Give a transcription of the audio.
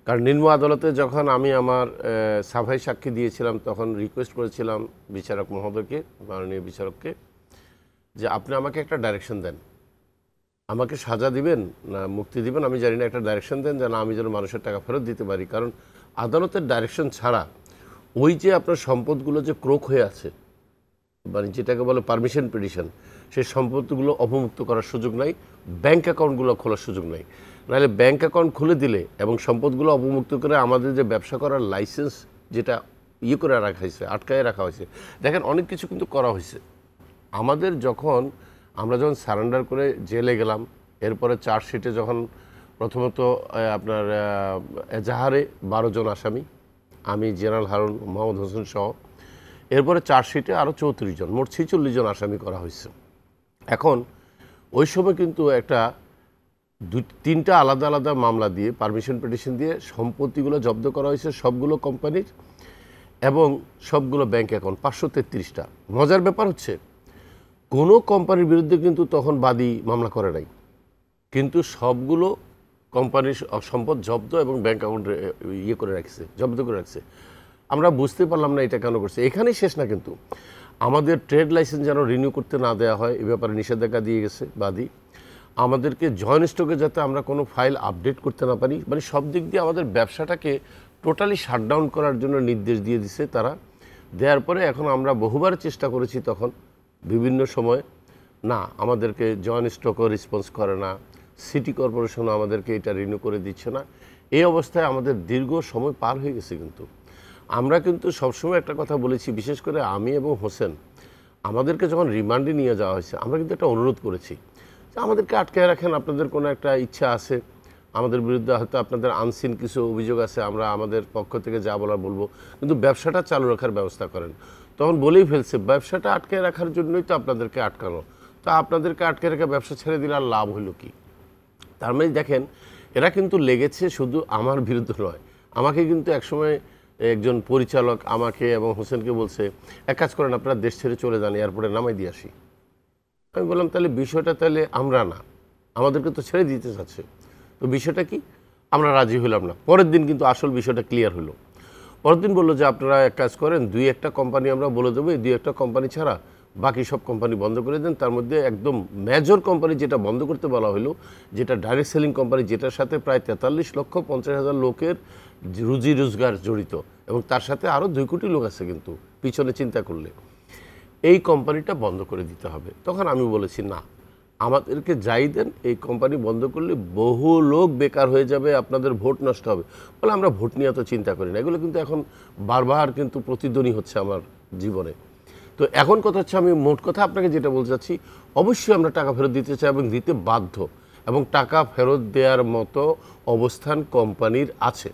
কারণ নিম্ন আদালতে যখন আমি আমার সাফাই সাক্ষী দিয়েছিলাম তখন রিকোয়েস্ট করেছিলাম বিচারক মহোদয়কে, মাননীয় বিচারককে, যে আপনি আমাকে একটা ডাইরেকশন দেন, আমাকে সাজা দিবেন না মুক্তি দিবেন আমি জানি না, একটা ডাইরেকশন দেন যেন আমি যেন মানুষের টাকা ফেরত দিতে পারি। কারণ আদালতের ডাইরেকশন ছাড়া ওই যে আপনার সম্পদগুলো যে ক্রোক হয়ে আছে, মানে যেটাকে বলে পারমিশন পিটিশন, সেই সম্পদগুলো অবমুক্ত করার সুযোগ নাই, ব্যাংক অ্যাকাউন্টগুলো খোলার সুযোগ নাই। নাহলে ব্যাংক অ্যাকাউন্ট খুলে দিলে এবং সম্পদগুলো অবমুক্ত করে আমাদের যে ব্যবসা করার লাইসেন্স যেটা করে রাখা হয়েছে, আটকায় রাখা হয়েছে, দেখেন অনেক কিছু কিন্তু করা হয়েছে। আমাদের আমরা যখন সারেন্ডার করে জেলে গেলাম, এরপরে চার্জশিটে যখন প্রথমত আপনার এজাহারে 12 জন আসামি, আমি জেনারেল হারুন মোহাম্মদ হোসেন সহ, এরপরে চার্জশিটে আরও 34 জন, মোট 46 জন আসামি করা হয়েছে। এখন ওই সময় কিন্তু একটা 3টা আলাদা আলাদা মামলা দিয়ে পারমিশন পিটিশন দিয়ে সম্পত্তিগুলো জব্দ করা হয়েছে সবগুলো কোম্পানির এবং সবগুলো ব্যাংক অ্যাকাউন্ট 533টা। মজার ব্যাপার হচ্ছে কোনো কোম্পানির বিরুদ্ধে কিন্তু তখন বাদী মামলা করে নাই, কিন্তু সবগুলো কোম্পানির সম্পদ জব্দ এবং ব্যাংক অ্যাকাউন্টে করে রাখছে, জব্দ করে রাখছে। আমরা বুঝতে পারলাম না এটা কেন করছে। এখানেই শেষ না, কিন্তু আমাদের ট্রেড লাইসেন্স যেন রিনিউ করতে না দেওয়া হয় এ ব্যাপারে নিষেধাজ্ঞা দিয়ে গেছে বাদী। আমাদেরকে জয়েন্ট স্টকে যাতে আমরা কোনো ফাইল আপডেট করতে না পারি, মানে সব দিক দিয়ে আমাদের ব্যবসাটাকে টোটালি শাটডাউন করার জন্য নির্দেশ দিয়ে দিছে তারা। দেওয়ার পরে এখন আমরা বহুবার চেষ্টা করেছি, তখন বিভিন্ন সময় না আমাদেরকে জয়েন্ট স্টকও রেসপন্স করে না, সিটি কর্পোরেশনও আমাদেরকে এটা রিনিউ করে দিচ্ছে না। এই অবস্থায় আমাদের দীর্ঘ সময় পার হয়ে গেছে। কিন্তু আমরা কিন্তু সবসময় একটা কথা বলেছি, বিশেষ করে আমি এবং হোসেন, আমাদেরকে যখন রিমান্ডে নিয়ে যাওয়া হয়েছে আমরা কিন্তু একটা অনুরোধ করেছি যে আমাদেরকে আটকায় রাখেন, আপনাদের কোনো একটা ইচ্ছা আছে, আমাদের বিরুদ্ধে হয়তো আপনাদের আনসিন কিছু অভিযোগ আছে, আমরা আমাদের পক্ষ থেকে যা বলার বলবো, কিন্তু ব্যবসাটা চালু রাখার ব্যবস্থা করেন। তখন বলেই ফেলছে ব্যবসাটা আটকে রাখার জন্যই তো আপনাদেরকে আটকানো, তা আপনাদেরকে আটকে রেখে ব্যবসা ছেড়ে দিলে আর লাভ হলো কি? তার মানে দেখেন এরা কিন্তু লেগেছে শুধু আমার বিরুদ্ধে নয়, আমাকে কিন্তু একসময় একজন পরিচালক আমাকে এবং হোসেনকে বলছে এক কাজ করেন আপনারা দেশ ছেড়ে চলে যান, এয়ারপোর্টে নামাই দিয়ে আসি। আমি বললাম তাহলে বিষয়টা তাহলে আমরা না, আমাদেরকে তো ছেড়ে দিতে চাচ্ছে, তো বিষয়টা কি? আমরা রাজি হলাম না। পরের দিন কিন্তু আসল বিষয়টা ক্লিয়ার হলো। পরের দিন বললো যে আপনারা এক কাজ করেন, 2-1টা কোম্পানি আমরা বলে দেবো, এই 2-1টা কোম্পানি ছাড়া বাকি সব কোম্পানি বন্ধ করে দেন। তার মধ্যে একদম মেজর কোম্পানি যেটা বন্ধ করতে বলা হলো, যেটা ডাইরেক্ট সেলিং কোম্পানি, যেটার সাথে প্রায় 43,50,000 লোকের রুজি রোজগার জড়িত এবং তার সাথে আরও 2 কোটি লোক আছে কিন্তু পিছনে চিন্তা করলে, এই কোম্পানিটা বন্ধ করে দিতে হবে। তখন আমি বলেছি না, আমাদেরকে যাই দেন, এই কোম্পানি বন্ধ করলে বহু লোক বেকার হয়ে যাবে, আপনাদের ভোট নষ্ট হবে। বলে আমরা ভোট নিয়ে তো চিন্তা করি না, এগুলো কিন্তু এখন বারবার কিন্তু প্রতিধ্বনি হচ্ছে আমার জীবনে। তো এখন কথা হচ্ছে, আমি মোট কথা আপনাকে যেটা বলতে চাচ্ছি, অবশ্যই আমরা টাকা ফেরত দিতে চাই এবং দিতে বাধ্য, এবং টাকা ফেরত দেওয়ার মতো অবস্থান কোম্পানির আছে।